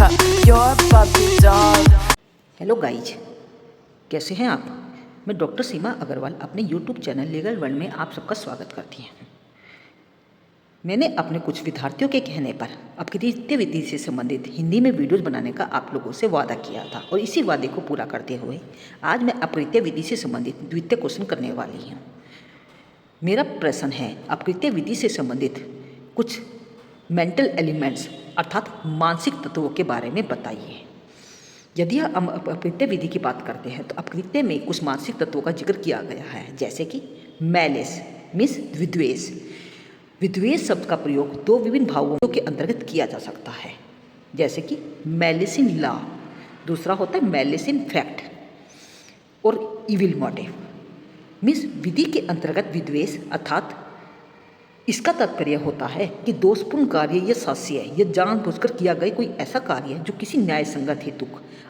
You're a puppy dog. Hello guys, कैसे हैं आप। मैं डॉक्टर सीमा अग्रवाल अपने यूट्यूब चैनल लीगल वर्ल्ड में आप सबका स्वागत करती हूँ। मैंने अपने कुछ विद्यार्थियों के कहने पर अपकृत्य विधि से संबंधित हिंदी में वीडियोज बनाने का आप लोगों से वादा किया था और इसी वादे को पूरा करते हुए आज मैं अपकृत्य विधि से संबंधित द्वितीय क्वेश्चन करने वाली हूँ। मेरा प्रश्न है, अपकृत्य विधि से संबंधित कुछ मेंटल एलिमेंट्स अर्थात मानसिक तत्वों के बारे में बताइए। यदि हम अपकृत्य विधि की बात करते हैं तो अपकृत्य में कुछ मानसिक तत्वों का जिक्र किया गया है, जैसे कि मैलिस मीन्स विद्वेष। विद्वेष शब्द का प्रयोग दो विभिन्न भावों के अंतर्गत किया जा सकता है, जैसे कि मैलिस इन लॉ, दूसरा होता है मैलिस इन फैक्ट और इविल मोटिव। मीन्स विधि के अंतर्गत विद्वेष अर्थात इसका तात्पर्य होता है कि दोषपूर्ण कार्य या साक्ष्य या जानबूझकर किया गया कोई ऐसा कार्य जो किसी न्याय संगत हेतु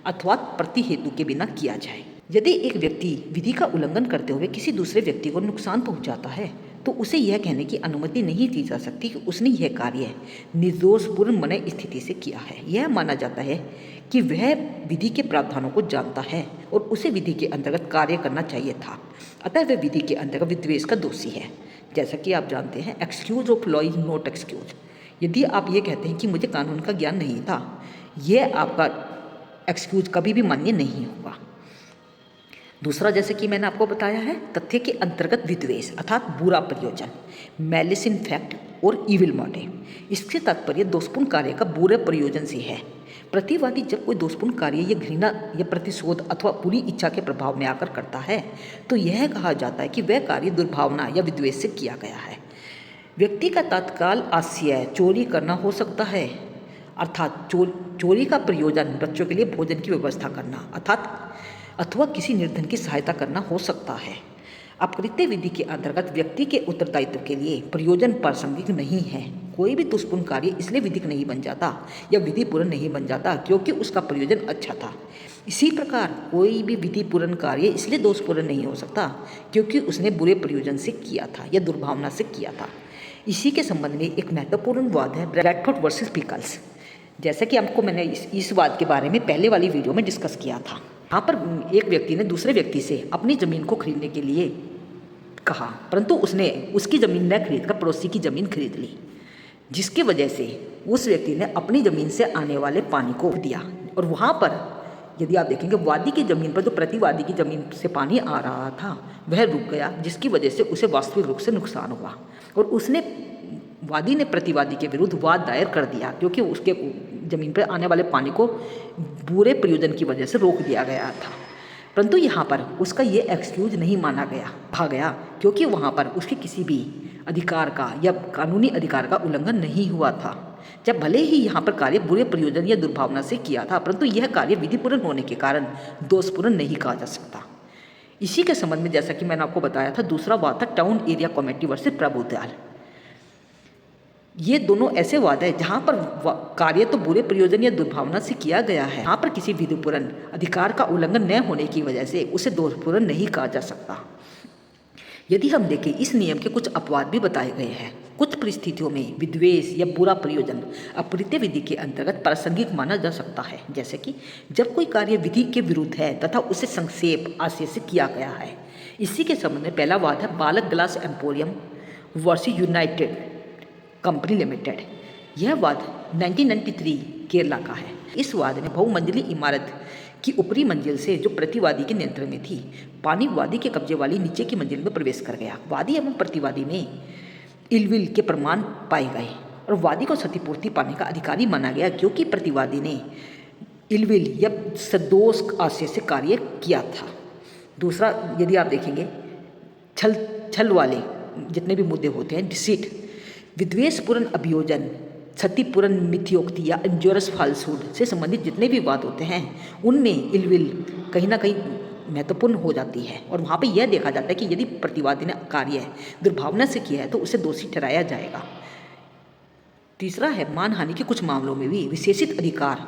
अथवा प्रति हेतु के बिना किया जाए। यदि एक व्यक्ति विधि का उल्लंघन करते हुए किसी दूसरे व्यक्ति को नुकसान पहुंचाता है तो उसे यह कहने की अनुमति नहीं दी जा सकती कि उसने यह कार्य निर्दोषपूर्ण मन स्थिति से किया है। यह माना जाता है कि वह विधि के प्रावधानों को जानता है और उसे विधि के अंतर्गत कार्य करना चाहिए था, अतः वह विधि के अंतर्गत विद्वेष का दोषी है। जैसा कि आप जानते हैं, excuse of law is not excuse. यदि आप ये कहते हैं कि मुझे कानून का ज्ञान नहीं था, यह आपका एक्सक्यूज कभी भी मान्य नहीं होगा। दूसरा, जैसे कि मैंने आपको बताया है, तथ्य के अंतर्गत विद्वेष अर्थात बुरा प्रयोजन, मैलिस इन फैक्ट और इविल मोटिव। इससे तात्पर्य दोषपूर्ण कार्य का बुरे प्रयोजन से है। प्रतिवादी जब कोई दोषपूर्ण कार्य या घृणा या प्रतिशोध अथवा बुरी इच्छा के प्रभाव में आकर करता है तो यह कहा जाता है कि वह कार्य दुर्भावना या विद्वेष से किया गया है। व्यक्ति का तत्काल आशय चोरी करना हो सकता है, अर्थात चोरी का प्रयोजन बच्चों के लिए भोजन की व्यवस्था करना अथवा किसी निर्धन की सहायता करना हो सकता है। अपकृत्य विधि के अंतर्गत व्यक्ति के उत्तरदायित्व के लिए प्रयोजन प्रासंगिक नहीं है। कोई भी दुष्पूर्ण कार्य इसलिए विधिक नहीं बन जाता या विधिपूर्ण नहीं बन जाता क्योंकि उसका प्रयोजन अच्छा था। इसी प्रकार कोई भी विधिपूर्ण कार्य इसलिए दोषपूर्ण नहीं हो सकता क्योंकि उसने बुरे प्रयोजन से किया था या दुर्भावना से किया था। इसी के संबंध में एक महत्वपूर्ण वाद है ब्रैडफोर्ड वर्सेस पिकल्स। जैसा कि आपको मैंने इस वाद के बारे में पहले वाली वीडियो में डिस्कस किया था। यहाँ पर एक व्यक्ति ने दूसरे व्यक्ति से अपनी ज़मीन को खरीदने के लिए कहा, परंतु उसने उसकी ज़मीन न खरीदकर पड़ोसी की ज़मीन खरीद ली, जिसकी वजह से उस व्यक्ति ने अपनी ज़मीन से आने वाले पानी को दिया। और वहाँ पर यदि आप देखेंगे, वादी की ज़मीन पर जो प्रतिवादी की ज़मीन से पानी आ रहा था वह रुक गया, जिसकी वजह से उसे वास्तविक रूप से नुकसान हुआ और वादी ने प्रतिवादी के विरुद्ध वाद दायर कर दिया क्योंकि उसके ज़मीन पर आने वाले पानी को बुरे प्रयोजन की वजह से रोक दिया गया था। परंतु यहाँ पर उसका ये एक्सक्यूज नहीं माना गया क्योंकि वहाँ पर उसके किसी भी अधिकार का या कानूनी अधिकार का उल्लंघन नहीं हुआ था। जब भले ही यहाँ पर कार्य बुरे प्रयोजन या दुर्भावना से किया था, परंतु यह कार्य विधिपूर्ण होने के कारण दोषपूर्ण नहीं कहा जा सकता। इसी के संबंध में जैसा कि मैंने आपको बताया था, दूसरा वाद था town area committee versus Prabhudayal. ये दोनों ऐसे वाद है जहाँ पर कार्य तो बुरे प्रयोजन या दुर्भावना से किया गया है, यहाँ पर किसी विधिपूर्ण अधिकार का उल्लंघन न होने की वजह से उसे दोषपूर्ण नहीं कहा जा सकता। यदि हम देखें, इस नियम के कुछ अपवाद भी बताए गए हैं। कुछ परिस्थितियों में विद्वेष या बुरा प्रयोजन अपकृत्य विधि के अंतर्गत प्रासंगिक माना जा सकता है, जैसे कि जब कोई कार्य विधि के विरुद्ध है तथा उसे संक्षेप आशय से किया गया है। इसी के संबंध में पहला वाद है बालक glass emporium versus United company limited. यह वाद 1993 केरला का है। इस वाद में बहुमंजिली इमारत की ऊपरी मंजिल से जो प्रतिवादी के नियंत्रण में थी, पानी वादी के कब्जे वाली नीचे की मंजिल में प्रवेश कर गया। वादी एवं प्रतिवादी में इलविल के प्रमाण पाए गए और वादी को क्षतिपूर्ति पाने का अधिकारी माना गया क्योंकि प्रतिवादी ने इलविल या सदोष आशय से कार्य किया था। दूसरा, यदि आप देखेंगे, छल वाले जितने भी मुद्दे होते हैं, डिसीट, विद्वेषपूर्ण अभियोजन, क्षतिपूर्ण मिथ्योक्ति या इंजोरस फाल्सूड से संबंधित जितने भी वाद होते हैं उनमें इलविल कहीं ना कहीं महत्वपूर्ण हो जाती है और वहाँ पे यह देखा जाता है कि यदि प्रतिवादी ने कार्य दुर्भावना से किया है तो उसे दोषी ठहराया जाएगा। तीसरा है मानहानि के कुछ मामलों में भी विशेषित अधिकार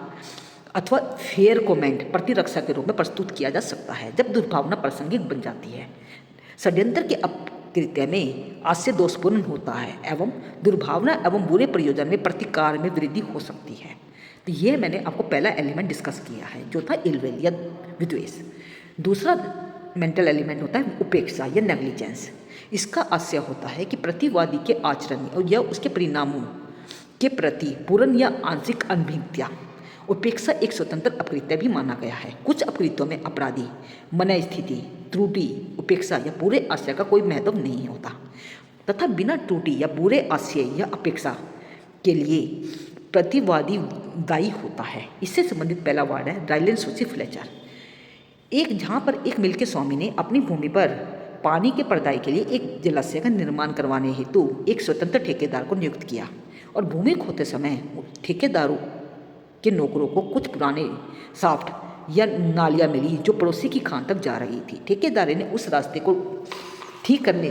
अथवा फेयर कमेंट प्रतिरक्षा के रूप में प्रस्तुत किया जा सकता है जब दुर्भावना प्रासंगिक बन जाती है। षड्यंत्र के अपकृत्य में आशय दोषपूर्ण होता है एवं दुर्भावना एवं बुरे प्रयोजन में प्रतिकार में वृद्धि हो सकती है। तो ये मैंने आपको पहला एलिमेंट डिस्कस किया है जो था इल विल या विद्वेष। दूसरा मेंटल एलिमेंट होता है उपेक्षा या नेग्लिजेंस। इसका आशय होता है कि प्रतिवादी के आचरण या उसके परिणामों के प्रति पूर्ण या आंशिक अनभिज्ञता। उपेक्षा एक स्वतंत्र अपकृत्य भी माना गया है। कुछ अपकृत्यों में अपराधी मन स्थिति, त्रुटि, उपेक्षा या बुरे आशय का कोई महत्व नहीं होता तथा बिना त्रुटि या बुरे आशय या अपेक्षा के लिए प्रतिवादी दायी होता है। इससे संबंधित पहला वर्ड है राइलेंस सूची फ्लेचर। जहाँ पर एक मिल के स्वामी ने अपनी भूमि पर पानी के प्रदाय के लिए एक जलाशय का निर्माण करवाने हेतु एक स्वतंत्र ठेकेदार को नियुक्त किया और भूमि खोते समय ठेकेदारों के नौकरों को कुछ पुराने साफ्ट या नालियाँ मिली जो पड़ोसी की खान तक जा रही थी। ठेकेदार ने उस रास्ते को ठीक करने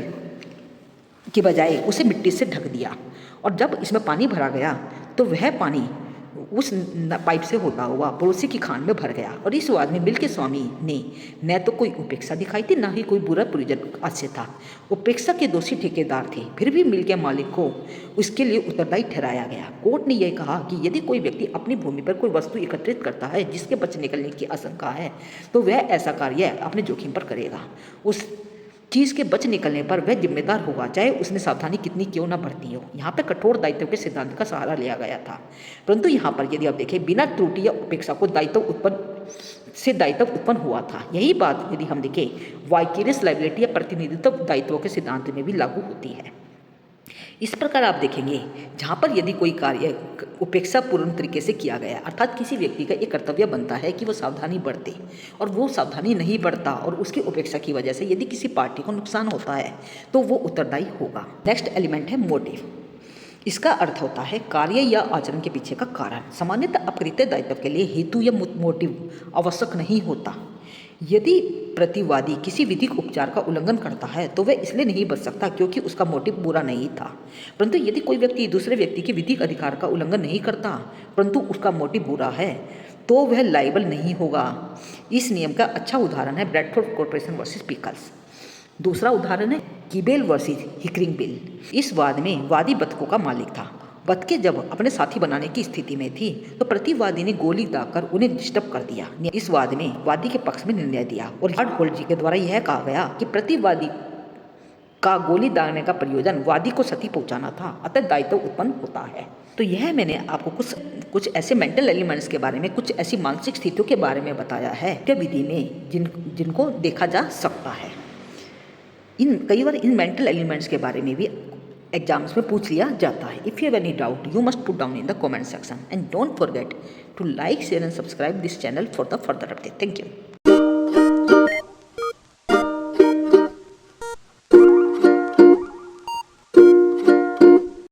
के बजाय उसे मिट्टी से ढक दिया और जब इसमें पानी भरा गया तो वह पानी उस पाइप से होता हुआ पड़ोसी की खान में भर गया और इस बाद में मिल के स्वामी ने न तो कोई उपेक्षा दिखाई थी न ही कोई बुरा प्रयोजन आशय था। उपेक्षा के दोषी ठेकेदार थे, फिर भी मिल के मालिक को उसके लिए उत्तरदायी ठहराया गया। कोर्ट ने यह कहा कि यदि कोई व्यक्ति अपनी भूमि पर कोई वस्तु एकत्रित करता है जिसके बच निकलने की आशंका है तो वह ऐसा कार्य अपने जोखिम पर करेगा। उस चीज़ के बच निकलने पर वह जिम्मेदार होगा, चाहे उसने सावधानी कितनी क्यों ना बरती हो। यहाँ पर कठोर दायित्व के सिद्धांत का सहारा लिया गया था, परंतु यहाँ पर यदि आप देखें बिना त्रुटि या उपेक्षा को दायित्व उत्पन्न हुआ था। यही बात यदि हम देखें वाइकेरियस लायबिलिटी या प्रतिनिधित्व दायित्वों के सिद्धांत में भी लागू होती है। इस प्रकार आप देखेंगे जहाँ पर यदि कोई कार्य उपेक्षा पूर्ण तरीके से किया गया, अर्थात किसी व्यक्ति का एक कर्तव्य बनता है कि वो सावधानी बरते और वो सावधानी नहीं बरता और उसकी उपेक्षा की वजह से यदि किसी पार्टी को नुकसान होता है तो वो उत्तरदायी होगा। नेक्स्ट एलिमेंट है मोटिव। इसका अर्थ होता है कार्य या आचरण के पीछे का कारण। सामान्यतः अकृत्य दायित्व के लिए हेतु या मोटिव आवश्यक नहीं होता। यदि प्रतिवादी किसी विधिक उपचार का उल्लंघन करता है तो वह इसलिए नहीं बच सकता क्योंकि उसका मोटिव बुरा नहीं था, परंतु यदि कोई व्यक्ति दूसरे व्यक्ति के विधिक अधिकार का उल्लंघन नहीं करता परंतु उसका मोटिव बुरा है तो वह लायबल नहीं होगा। इस नियम का अच्छा उदाहरण है ब्रैडफोर्ड कॉर्पोरेशन वर्सेस पिकल्स। दूसरा उदाहरण है कीबेल वर्सेस हिकरिंग बिल। इस वाद में वादी बतखों का मालिक था। बतखें जब अपने साथी बनाने की स्थिति में थी तो प्रतिवादी ने गोली दागकर उन्हें डिस्टर्ब कर दिया। इस वाद में वादी के पक्ष में निर्णय दिया और हार्ड होल्ड जी के द्वारा यह कहा गया कि प्रतिवादी का गोली दागने का प्रयोजन वादी को क्षति पहुंचाना था, अतः दायित्व उत्पन्न होता है। तो यह मैंने आपको कुछ ऐसे मेंटल एलिमेंट्स के बारे में, कुछ ऐसी मानसिक स्थितियों के बारे में बताया है विधि में जिनको देखा जा सकता है। कई बार इन मेंटल एलिमेंट्स के बारे में भी एग्जाम्स में पूछ लिया जाता है। If you have any doubt you must put down in the comment section and don't forget to like, share and subscribe this channel for the further update. Thank you.